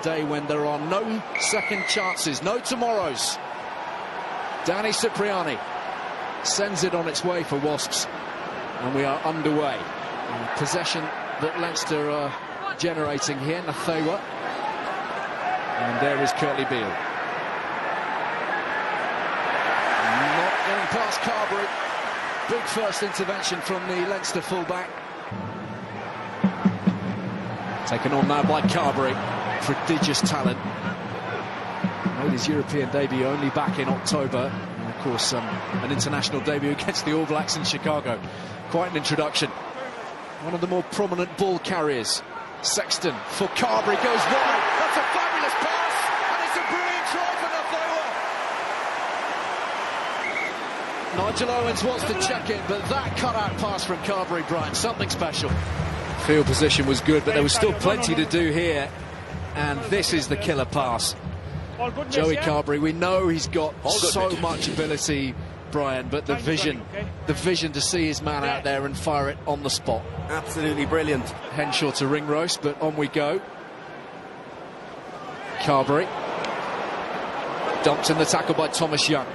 Day when there are no second chances, no tomorrows. Danny Cipriani sends it on its way for Wasps, and we are underway. Possession that Leinster are generating here. Nathewa, and there is Curtly Beale. Not getting past Carbery. Big first intervention from the Leinster fullback. Taken on now by Carbery. Prodigious talent. Made his European debut only back in October. And of course, an international debut against the All Blacks in Chicago. Quite an introduction. One of the more prominent ball carriers. Sexton for Carbery, goes wide. That's a fabulous pass, and it's a brilliant try for Nathewa. Nigel Owens wants to check it, but that cut-out pass from Carbery, Brian, something special. Field position was good, but there was still plenty to do here, and this is the killer pass. Joey Carbery, we know he's got so much ability, Brian, but the vision to see his man out there and fire it on the spot. Absolutely brilliant. Henshaw to ring roast, but on we go. Carbery. Dumped in the tackle by Thomas Young.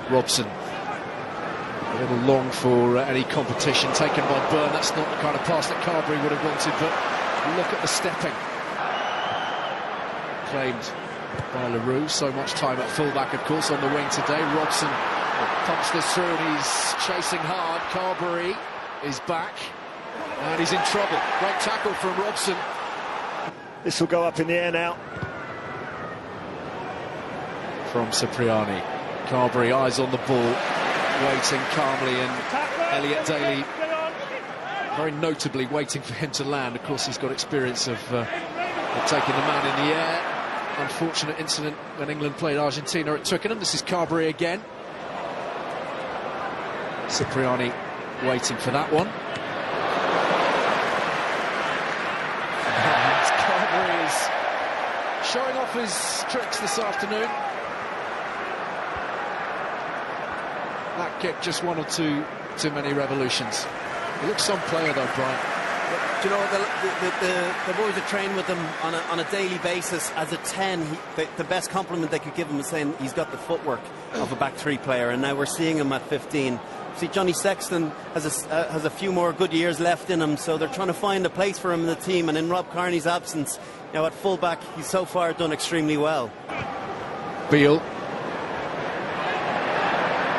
Robson. A little long for any competition taken by Byrne. That's not the kind of pass that Carbery would have wanted, but look at the stepping. Claimed by LaRue. So much time at fullback, of course, on the wing today. Robson pumps this through and he's chasing hard. Carbery is back and he's in trouble. Great tackle from Robson. This will go up in the air now. From Cipriani. Carbery, eyes on the ball, waiting calmly, and Elliot Daly very notably waiting for him to land. Of course, he's got experience of taking the man in the air. Unfortunate incident when England played Argentina at Twickenham. This is Carbery again. Cipriani waiting for that one. And Carbery is showing off his tricks this afternoon. That kick, just one or two too many revolutions. He looks some player though, Brian. Do you know, the boys that train with him on a daily basis as a 10, the best compliment they could give him is saying he's got the footwork of a back three player, and now we're seeing him at 15. See, Johnny Sexton has a few more good years left in him, so they're trying to find a place for him in the team, and in Rob Kearney's absence, you know, at fullback, he's so far done extremely well. Beale.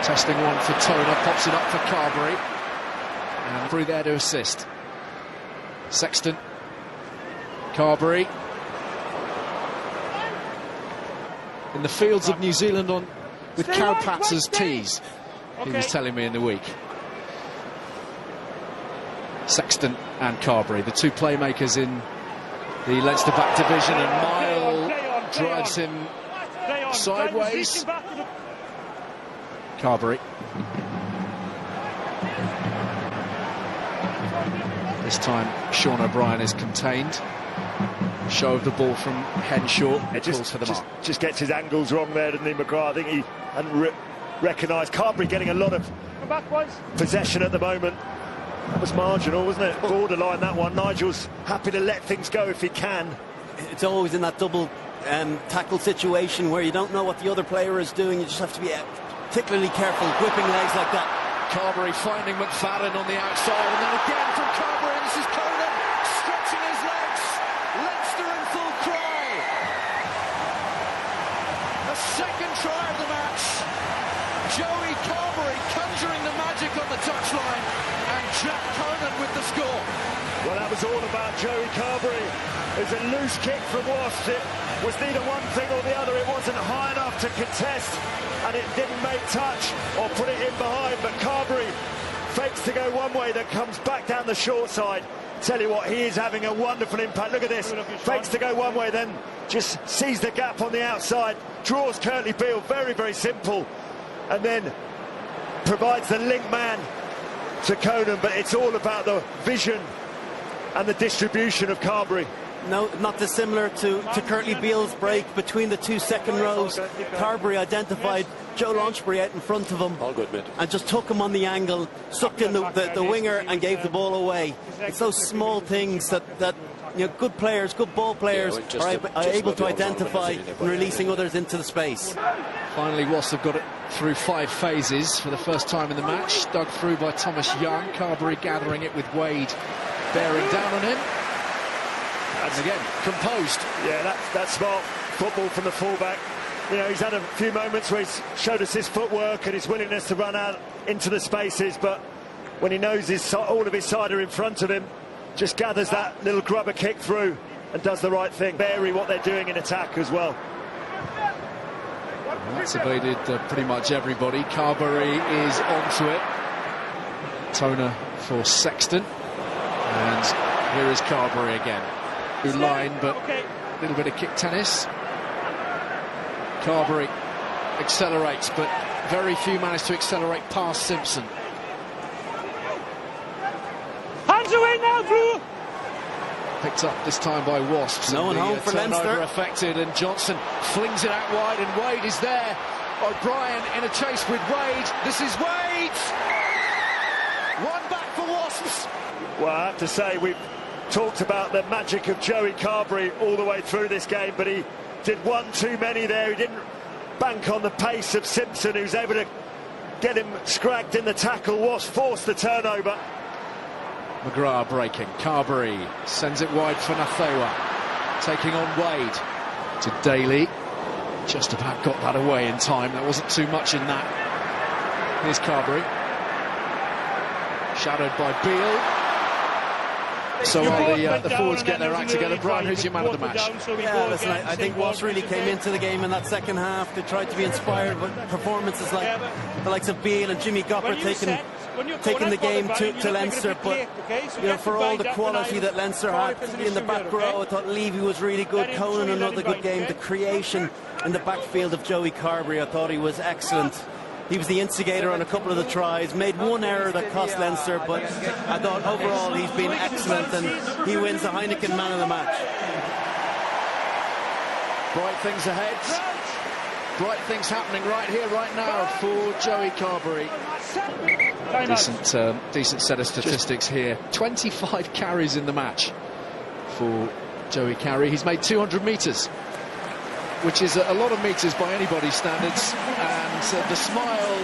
Testing one for Toner, pops it up for Carbery, and through there to assist. Sexton, Carbery. In the fields of New Zealand with cowpats as tees, he was telling me in the week. Sexton and Carbery, the two playmakers in the Leinster back division, and Mile drives him sideways. Carbery. This time Sean O'Brien is contained. Show of the ball from Henshaw. It calls for the mark. Just gets his angles wrong there, doesn't he, McGrath? I think he hadn't recognised. Carbery getting a lot of possession at the moment. That was marginal, wasn't it? Borderline, that one. Nigel's happy to let things go if he can. It's always in that double tackle situation where you don't know what the other player is doing. You just have to be particularly careful, whipping legs like that. Carbery finding McFadden on the outside, and then again from Carbery. This is Conan stretching his legs. Leinster in full cry. A second try of the match. Joey Carbery conjuring the magic on the touchline, and Jack Conan with the score. Well, that was all about Joey Carbery. It's a loose kick from Wasps. It was neither one thing or the other. It wasn't high enough to contest, and it didn't make touch or put it in behind. But Carbery fakes to go one way, then comes back down the short side. Tell you what, he is having a wonderful impact. Look at this. Fakes to go one way, then just sees the gap on the outside. Draws Curtly Beale, very, very simple. And then provides the link man to Conan. But it's all about the vision and the distribution of Carbery. No, not dissimilar to Curtly Beale's break between the two second rows. Carbery identified Joe Launchbury out in front of him. All good, mate. And just took him on the angle, sucked in the winger and gave the ball away. It's those small things that good players, good ball players are able to identify and releasing others into the space. Finally, Wasps have got it through 5 phases for the first time in the match. Dug through by Thomas Young. Carbery gathering it with Wade bearing down on him. And again, composed. Yeah, that's smart football from the fullback. He's had a few moments where he's showed us his footwork and his willingness to run out into the spaces, but when he knows all of his side are in front of him, just gathers that little grubber kick through and does the right thing. Vary what they're doing in attack as well. That's evaded pretty much everybody. Carbery is onto it. Toner for Sexton. And here is Carbery again. Good line, but a little bit of kick tennis. Carbery accelerates, but very few manage to accelerate past Simpson. Hands away now, Drew! Picked up this time by Wasps. No one home for Leinster. Affected, and Johnson flings it out wide, and Wade is there. O'Brien in a chase with Wade. This is Wade! One back for Wasps. Well, I have to say, we've talked about the magic of Joey Carbery all the way through this game, but he did one too many there. He didn't bank on the pace of Simpson, who's able to get him scragged in the tackle. Wasps forced the turnover. McGrath breaking. Carbery sends it wide for Nathewa. Taking on Wade to Daly. Just about got that away in time. There wasn't too much in that. Here's Carbery. Shadowed by Beale. So while the forwards get their act together, Brian, who's your man of the match? Yeah, listen, I think Wasps really came into the game in that second half. They tried to be inspired with performances like the likes of Beale and Jimmy Gopper taking the game to Leinster. But for all the quality that Leinster had in the back row, I thought Levy was really good. Conan, another good game. The creation in the backfield of Joey Carbery, I thought he was excellent. He was the instigator on a couple of the tries, made one error that cost Leinster, but I thought overall he's been excellent, and he wins the Heineken Man of the Match. Bright things ahead. Bright things happening right here, right now for Joey Carbery. Decent set of statistics here. 25 carries in the match for Joey Carbery. He's made 200 metres, which is a lot of metres by anybody's standards, and the smile,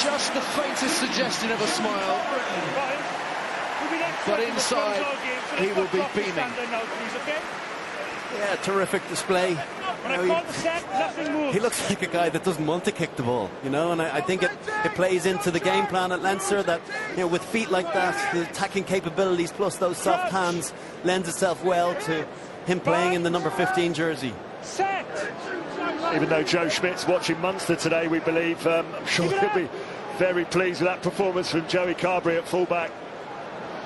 just the faintest suggestion of a smile, but inside he will be beaming. Yeah, terrific display. He looks like a guy that doesn't want to kick the ball, and I think it plays into the game plan at Leinster that, with feet like that, the attacking capabilities plus those soft hands lends itself well to him playing in the number 15 jersey. Even though Joe Schmidt's watching Munster today, we believe, I'm sure he'll be very pleased with that performance from Joey Carbery at fullback.